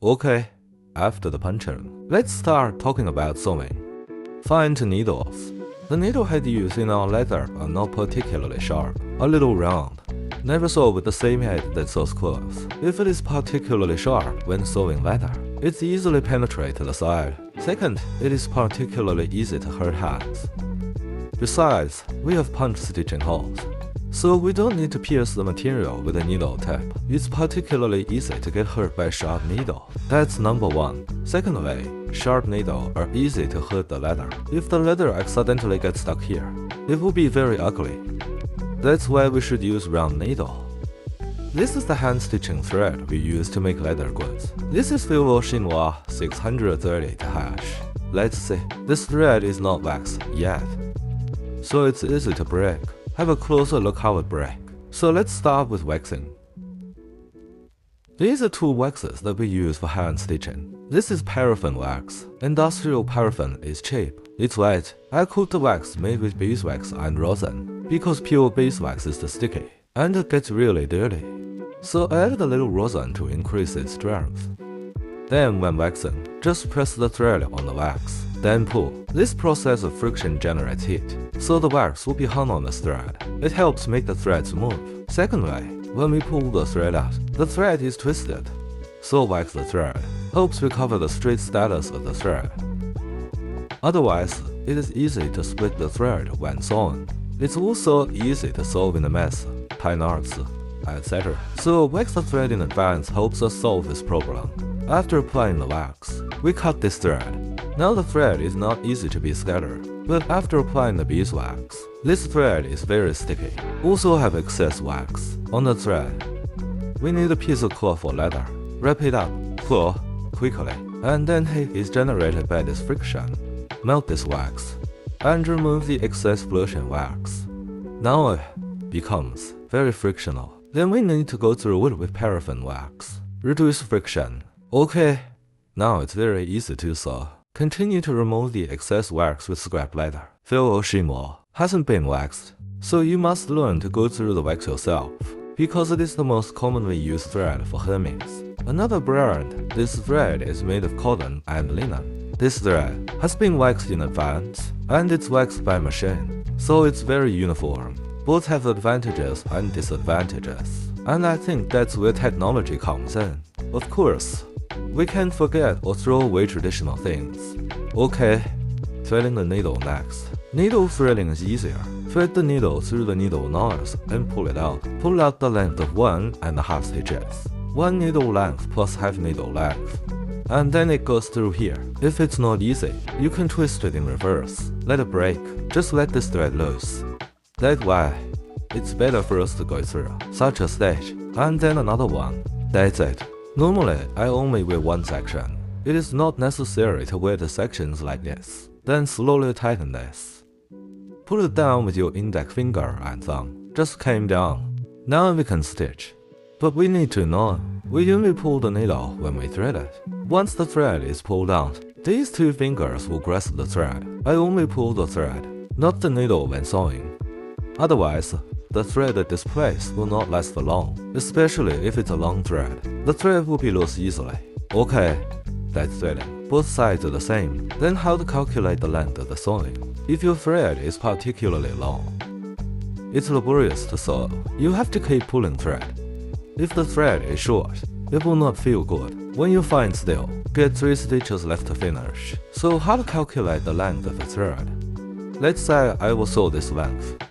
Okay, after the punching, let's start talking about sewing. Find needles. The needle head used in our leather are not particularly sharp, a little round. Never sew with the same head that sews clothes. If it is particularly sharp when sewing leather, it easily penetrates the side. Second, it is particularly easy to hurt hands. Besides, we have punch stitching holes, so we don't need to pierce the material with a needle tip. It's particularly easy to get hurt by sharp needle. That's number one. Secondly, sharp needle are easy to hurt the leather. If the leather accidentally gets stuck here, it will be very ugly. That's why we should use round needle. This is the hand stitching thread we use to make leather goods. This is Fil Au Chinois 630 hash. Let's see, this thread is not waxed yet, so it's easy to break. Have a closer look how it breaks. So let's start with waxing. These are two waxes that we use for hand stitching. This is paraffin wax. Industrial paraffin is cheap. It's wet. I coat the wax made with beeswax and rosin, because pure beeswax is sticky, and it gets really dirty. So add a little rosin to increase its strength. Then when waxing, just press the thread on the wax, then pull. This process of friction generates heat, so the wax will be hung on the thread. It helps make the thread smooth. Secondly, when we pull the thread out, the thread is twisted. So wax the thread helps recover the straight status of the thread. Otherwise, it is easy to split the thread when sewing. It's also easy to sew in a mess, tie knots, etc. So wax the thread in advance helps us solve this problem. After applying the wax, we cut this thread. Now the thread is not easy to be scattered, but after applying the beeswax, this thread is very sticky. Also have excess wax on the thread. We need a piece of cloth or leather. Wrap it up, pull quickly, and then heat is generated by this friction. Melt this wax, and remove the excess floating wax. Now it becomes very frictional. Then we need to go through it with paraffin wax. Reduce friction. Okay, now it's very easy to sew. Continue to remove the excess wax with scrap leather. Fil Au Chinois hasn't been waxed, so you must learn to go through the wax yourself, because it is the most commonly used thread for hemmings. Another brand, this thread is made of cotton and linen. This thread has been waxed in advance, and it's waxed by machine, so it's very uniform. Both have advantages and disadvantages, and I think that's where technology comes in. Of course, we can't forget or throw away traditional things. Okay, threading the needle next. Needle threading is easier. Thread the needle through the needle nose and pull it out. Pull out the length of 1.5 stitches. 1 needle length plus half needle length. And then it goes through here. If it's not easy, you can twist it in reverse. Let it break. Just let this thread loose. That's why it's better for us to go through such a stitch and then another one. That's it. Normally, I only wear one section. It is not necessary to wear the sections like this. Then slowly tighten this. Put it down with your index finger and thumb. Just came down. Now we can stitch. But we need to know, we only pull the needle when we thread it. Once the thread is pulled out, these two fingers will grasp the thread. I only pull the thread, not the needle when sewing. Otherwise, the thread at this place will not last for long, especially if it's a long thread. The thread will be loose easily. Okay, that's threading. Both sides are the same. Then how to calculate the length of the sewing? If your thread is particularly long, it's laborious to sew. You have to keep pulling thread. If the thread is short, it will not feel good. When you find still, get 3 stitches left to finish. So how to calculate the length of the thread? Let's say I will sew this length.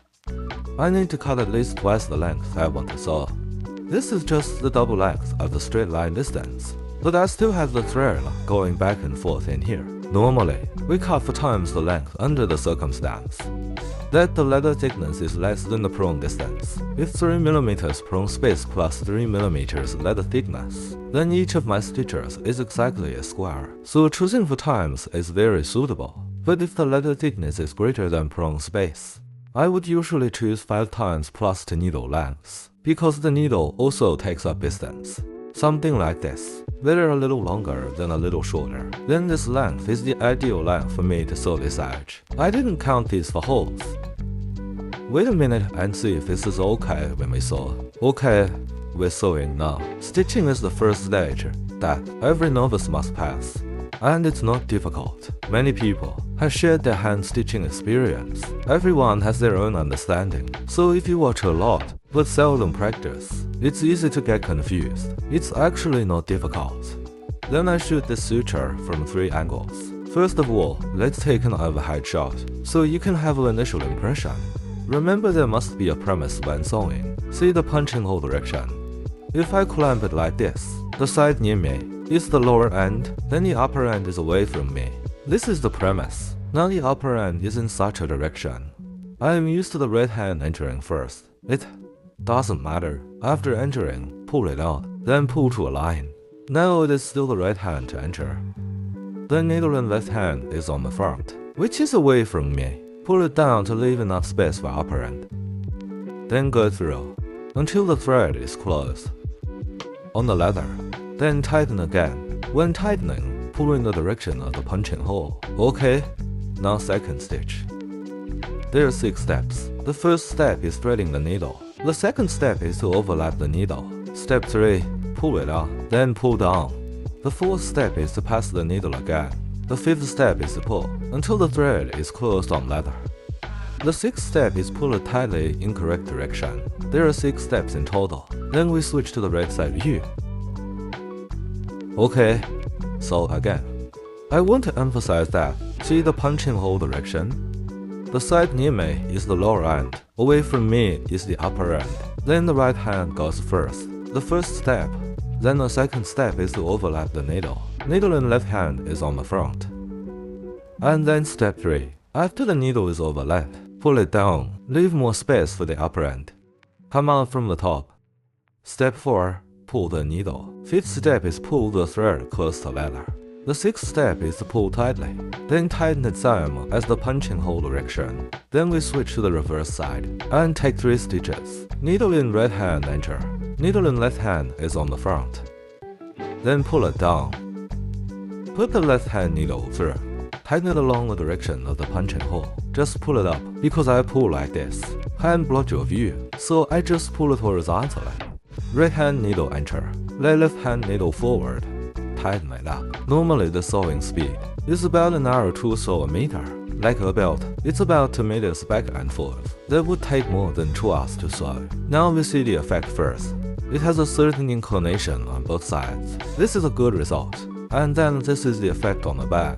I need to cut at least twice the length I want to sew. This is just the double length of the straight line distance, but I still have the thread going back and forth in here. Normally, we cut 4 times the length under the circumstance that the leather thickness is less than the prone distance. If 3 mm prone space plus 3 mm leather thickness, then each of my stitches is exactly a square. So choosing 4 times is very suitable. But if the leather thickness is greater than prone space, I would usually choose 5 times plus 2 needle lengths, because the needle also takes up distance. Something like this, whether a little longer than a little shorter. Then this length is the ideal length for me to sew this edge. I didn't count these for holes. Wait a minute and see if this is okay when we sew. Okay, we're sewing now. Stitching is the first stage. that every novice must pass. And it's not difficult. Many people have shared their hand stitching experience. Everyone has their own understanding. So if you watch a lot but seldom practice, it's easy to get confused. It's actually not difficult. Then I shoot the suture from 3 angles. First of all, let's take an overhead shot, so you can have an initial impression. Remember, there must be a premise when sewing. See the punching hole direction. If I clamp it like this, the side near me is the lower end, then the upper end is away from me. This is the premise. Now the upper end is in such a direction. I am used to the right hand entering first. It doesn't matter. After entering, pull it out, then pull to a line. Now it is still the right hand to enter. The needle in left hand is on the front, which is away from me. Pull it down to leave enough space for upper end. Then go through until the thread is closed on the leather. Then tighten again. When tightening, pull in the direction of the punching hole. Okay, now second stitch. There are 6 steps. The first step is threading the needle. The second step is to overlap the needle. Step 3, pull it out, then pull down. The fourth step is to pass the needle again. The fifth step is to pull until the thread is closed on leather. The sixth step is pull it tightly in correct direction. There are 6 steps in total. Then we switch to the right side view. Okay, so again. I want to emphasize that, see the punching hole direction? The side near me is the lower end, away from me is the upper end. Then the right hand goes first. The first step. Then the second step is to overlap the needle. Needle in left hand is on the front. And then step 3. After the needle is overlapped, pull it down, leave more space for the upper end. Come out from the top. Step 4. Pull the needle. Fifth step is pull the thread close to leather. The sixth step is to pull tightly. Then tighten the same as the punching hole direction. Then we switch to the reverse side and take 3 stitches. Needle in right hand enter. Needle in left hand is on the front. Then pull it down. Put the left hand needle through. Tighten it along the direction of the punching hole. Just pull it up, because I pull like this. Hand block your view, so I just pull it horizontally. Right hand needle enter. Lay left hand needle forward. Tighten it up. Normally the sewing speed is about an hour to sew a meter. Like a belt, it's about 2 meters back and forth. That would take more than 2 hours to sew. Now we see the effect first. It has a certain inclination on both sides. This is a good result. And then this is the effect on the back.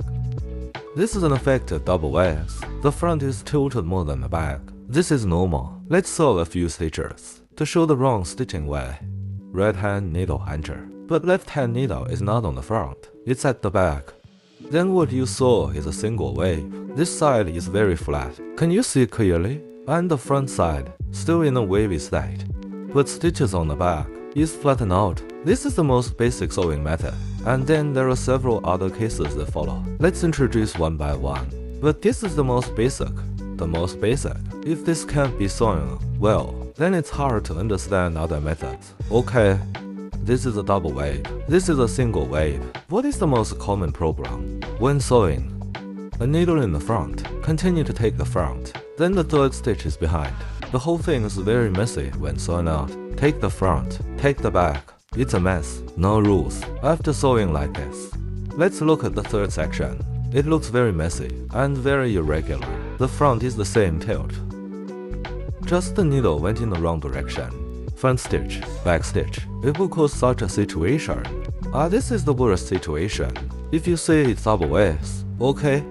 This is an effect of double waves. The front is tilted more than the back. This is normal. Let's sew a few stitches to show the wrong stitching way. Right hand needle enter. But left hand needle is not on the front. It's at the back. Then what you saw is a single wave. This side is very flat. Can you see clearly? And the front side still in a wavy state. But stitches on the back is flattened out. This is the most basic sewing method. And then there are several other cases that follow. Let's introduce one by one. But this is the most basic. The most basic. If this can't be sewn well, then it's hard to understand other methods. Okay, this is a double wave. This is a single wave. What is the most common problem? When sewing, a needle in the front, continue to take the front. Then the third stitch is behind. The whole thing is very messy when sewn out. Take the front, take the back. It's a mess, no rules. After sewing like this, let's look at the third section. It looks very messy and very irregular. The front is the same tilt. Just the needle went in the wrong direction. Front stitch, back stitch. It will cause such a situation. This is the worst situation. If you say it's double waves, okay.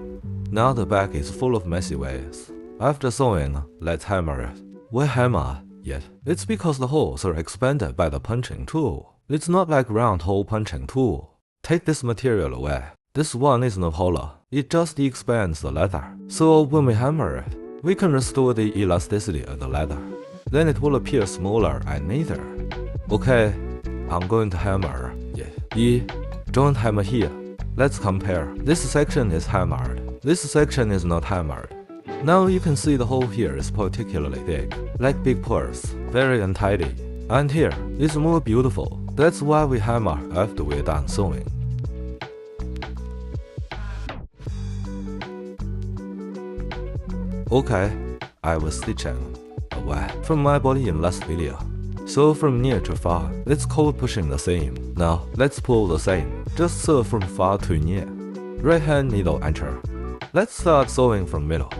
Now the back is full of messy waves. After sewing, let's hammer it. Why hammer yet? It's because the holes are expanded by the punching tool. It's not like round hole punching tool. Take this material away. This one is no hollow. It just expands the leather. So when we hammer it, we can restore the elasticity of the leather. Then it will appear smaller and neater. Okay, I'm going to hammer it. Don't hammer here. Let's compare. This section is hammered. This section is not hammered. Now you can see the hole here is particularly thick, like big purse, very untidy. And here, it's more beautiful. That's why we hammer after we're done sewing. Okay, I was stitching away from my body in last video. So from near to far, it's called pushing the seam. Now, let's pull the seam, just sew from far to near. Right hand needle enter. Let's start sewing from middle.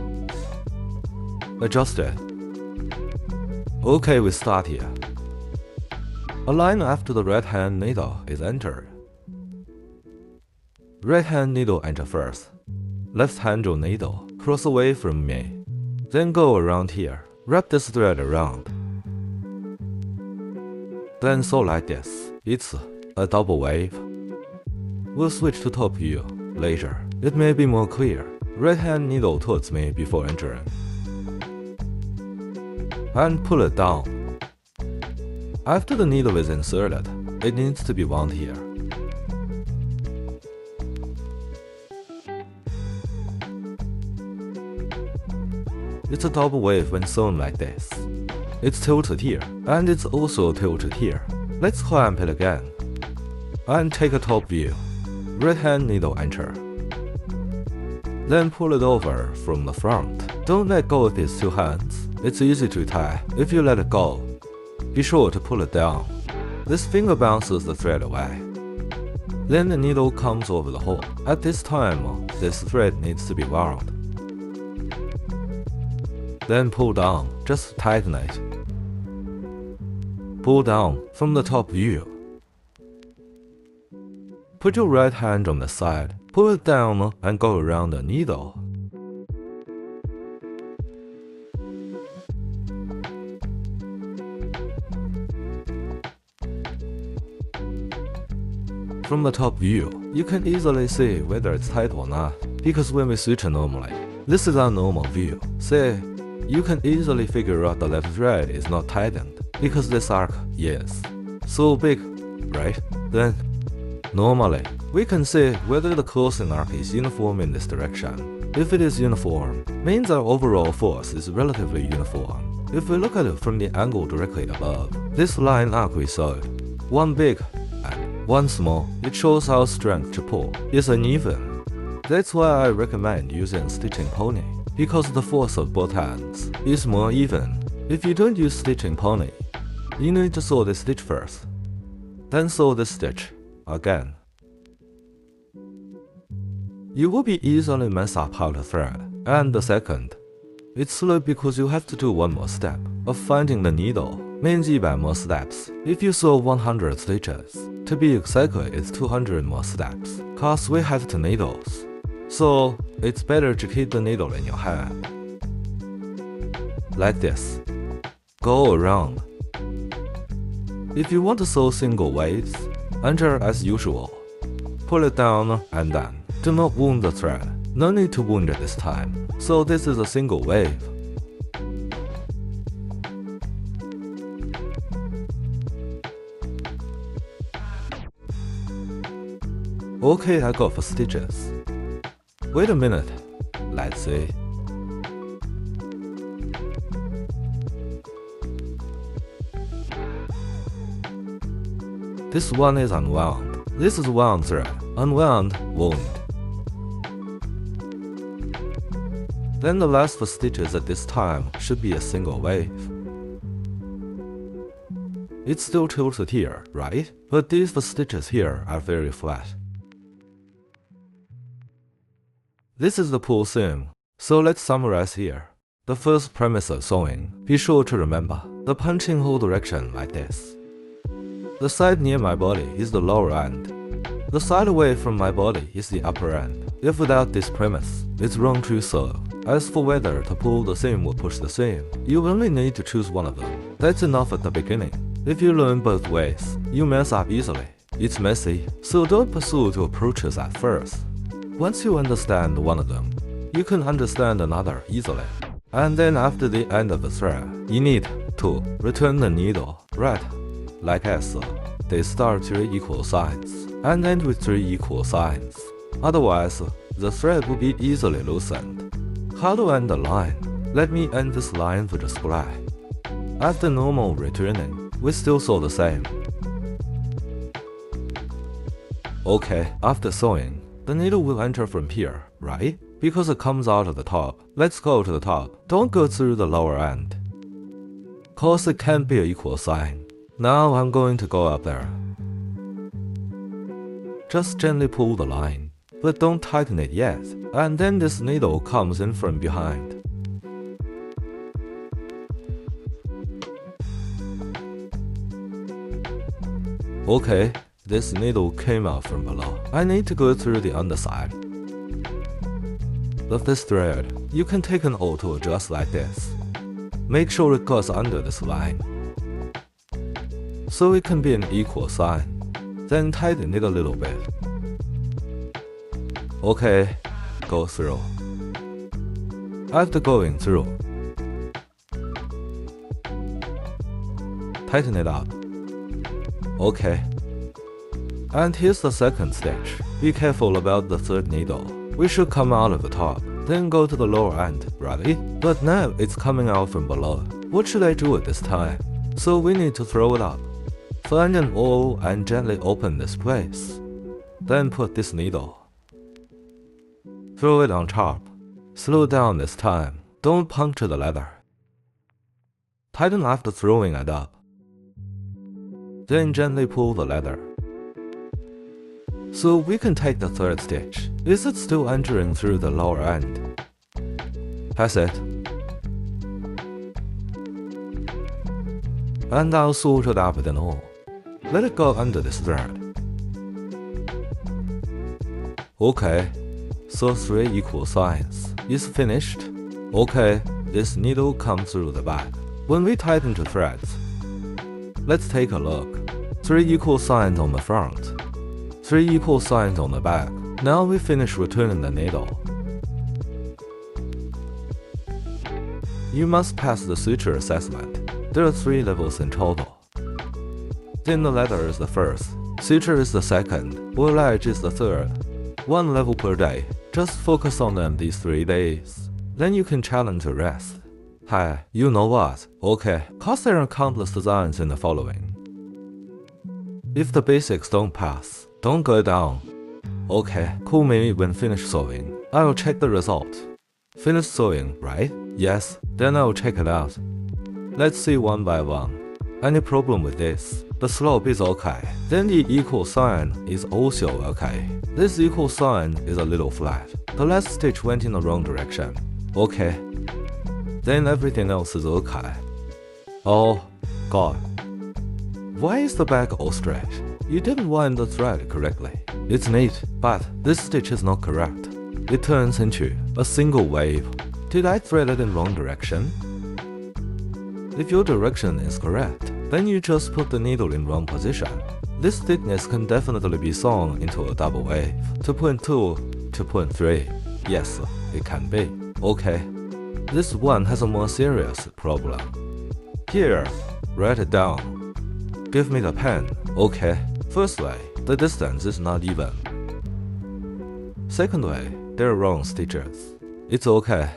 Adjust it. Okay, we start here. A line after the right hand needle is entered. Right hand needle enter first. Left hand needle cross away from me. Then go around here. Wrap this thread around. Then sew like this. It's a double wave. We'll switch to top view later. It may be more clear. Right hand needle towards me before entering. And pull it down. After the needle is inserted, it needs to be wound here. It's a double wave when sewn like this. It's tilted here, and it's also tilted here. Let's clamp it again. And take a top view. Right hand needle enter. Then pull it over from the front. Don't let go of these two hands. It's easy to tie if you let it go. Be sure to pull it down. This finger bounces the thread away. Then the needle comes over the hole. At this time, this thread needs to be wound. Then pull down, just tighten it. Pull down from the top view. Put your right hand on the side, pull it down and go around the needle. From the top view, you can easily see whether it's tight or not, because when we suture normally, this is our normal view. See, you can easily figure out the left thread is not tightened, because this arc is so big, right? Then, normally, we can see whether the closing arc is uniform in this direction. If it is uniform, means our overall force is relatively uniform. If we look at it from the angle directly above, this line arc we sewed, one big and one small, it shows our strength to pull is uneven. That's why I recommend using stitching pony, because the force of both hands is more even. If you don't use stitching pony, you need to sew this stitch first, then sew this stitch again. You will be easily mess up how to thread. And the second, it's slow because you have to do one more step of finding the needle, means 100 more steps. If you sew 100 stitches, to be exactly it's 200 more steps, cause we have 2 needles. So, it's better to keep the needle in your hand. Like this. Go around. If you want to sew single waves, enter as usual. Pull it down and then. Do not wound the thread. No need to wound it this time. So this is a single wave. Okay, I got 4 stitches. Wait a minute, let's see. This one is unwound. This is wound thread. Unwound, wound. Then the last 4 stitches at this time should be a single wave. It's still tilted here, right? But these 4 stitches here are very flat. This is the pull seam, so let's summarize here. The first premise of sewing, be sure to remember the punching hole direction like this. The side near my body is the lower end. The side away from my body is the upper end. If without this premise, it's wrong to sew. As for whether to pull the seam or push the seam, you only need to choose one of them. That's enough at the beginning. If you learn both ways, you mess up easily. It's messy, so don't pursue two approaches at first. Once you understand one of them, you can understand another easily. And then after the end of the thread, you need to return the needle, right? Like as they start 3 equal sides and end with 3 equal sides. Otherwise, the thread will be easily loosened. How to end the line? Let me end this line with a splay. After normal returning, we still sew the same. Okay, after sewing, the needle will enter from here, right? Because it comes out of the top. Let's go to the top. Don't go through the lower end, cause it can't be an equal sign. Now I'm going to go up there. Just gently pull the line, but don't tighten it yet, and then this needle comes in from behind. Okay, this needle came out from below. I need to go through the underside. With this thread, you can take an O to adjust like this. Make sure it goes under this line, so it can be an equal sign. Then tighten it a little bit. Okay, go through. After going through, tighten it up. Okay. And here's the second stitch. Be careful about the third needle. We should come out of the top, then go to the lower end, ready? But now it's coming out from below. What should I do at this time? So we need to throw it up. Find an O and gently open this place. Then put this needle. Throw it on top. Slow down this time. Don't puncture the leather. Tighten after throwing it up. Then gently pull the leather. So we can take the third stitch. Is it still entering through the lower end? Pass it. And I'll sort it up with an O. Let it go under this thread. Okay, so 3 equal signs is finished. Okay, this needle comes through the back. When we tighten the threads, let's take a look. 3 equal signs on the front, 3 equal signs on the back. Now we finish returning the needle. You must pass the suture assessment. There are 3 levels in total. Thin leather is the first, suture is the second, voyage is the third. 1 level per day. Just focus on them these 3 days. Then you can challenge the rest. Hi, you know what? Okay, cause there are countless designs in the following. If the basics don't pass, don't go down. Okay, call me when finished sewing. I will check the result. Finished sewing, right? Yes, then I will check it out. Let's see one by one. Any problem with this? The slope is okay. Then the equal sign is also okay. This equal sign is a little flat. The last stitch went in the wrong direction. Okay. Then everything else is okay. Oh, God. Why is the back all straight? You didn't wind the thread correctly. It's neat, but this stitch is not correct. It turns into a single wave. Did I thread it in wrong direction? If your direction is correct, then you just put the needle in wrong position. This thickness can definitely be sewn into a double wave. 2.2 to 2.3. Yes, it can be. Okay. This one has a more serious problem. Here, write it down. Give me the pen. Okay. First way, the distance is not even. Second way, there are wrong stitches. It's okay.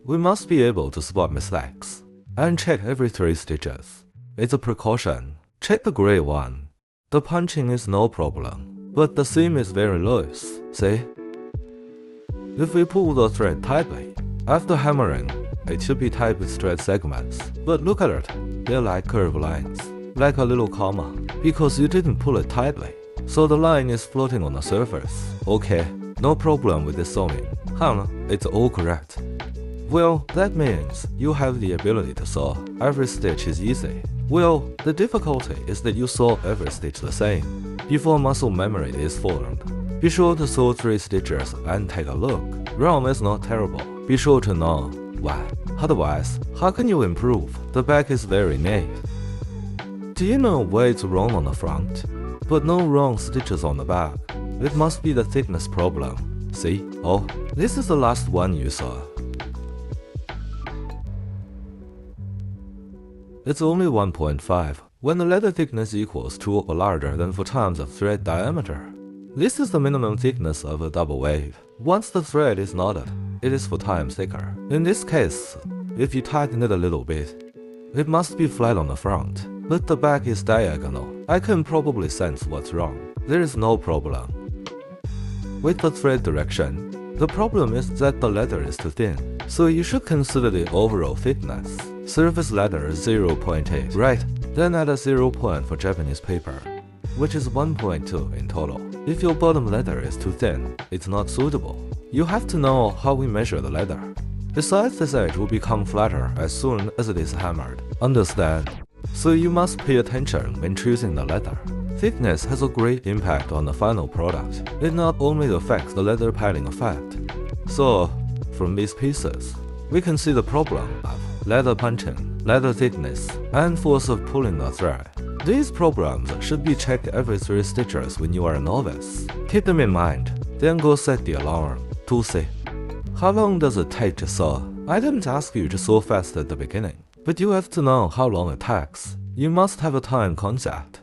We must be able to spot mistakes and check every 3 stitches. It's a precaution. Check the gray one. The punching is no problem, but the seam is very loose. See? If we pull the thread tightly, after hammering, it should be tied with straight segments. But look at it. They're like curved lines, like a little comma, because you didn't pull it tightly. So the line is floating on the surface. Okay, no problem with this sewing. It's all correct. Well, that means you have the ability to sew. Every stitch is easy. Well, the difficulty is that you sew every stitch the same before muscle memory is formed. Be sure to sew 3 stitches and take a look. Wrong is not terrible. Be sure to know why. Otherwise, how can you improve? The back is very neat. Do you know where it's wrong on the front, but no wrong stitches on the back? It must be the thickness problem. See? Oh, this is the last one you saw. It's only 1.5 when the leather thickness equals to or larger than 4 times the thread diameter. This is the minimum thickness of a double wave. Once the thread is knotted, it is 4 times thicker. In this case, if you tighten it a little bit, it must be flat on the front, but the back is diagonal. I can probably sense what's wrong. There is no problem with the thread direction. The problem is that the leather is too thin, so you should consider the overall thickness. Surface leather is 0.8. Right, Then add a 0 point for Japanese paper, which is 1.2 in total. If your bottom leather is too thin, it's not suitable. You have to know how we measure the leather. Besides, this edge will become flatter as soon as it is hammered. Understand? So you must pay attention when choosing the leather. Thickness has a great impact on the final product. It not only affects the leather padding effect. So, from these pieces, we can see the problem of leather punching, leather thickness, and force of pulling the thread. These problems should be checked every 3 stitches when you are a novice. Keep them in mind, then go set the alarm to see. How long does it take to sew? I didn't ask you to sew fast at the beginning, but you have to know how long it takes. You must have a time concept.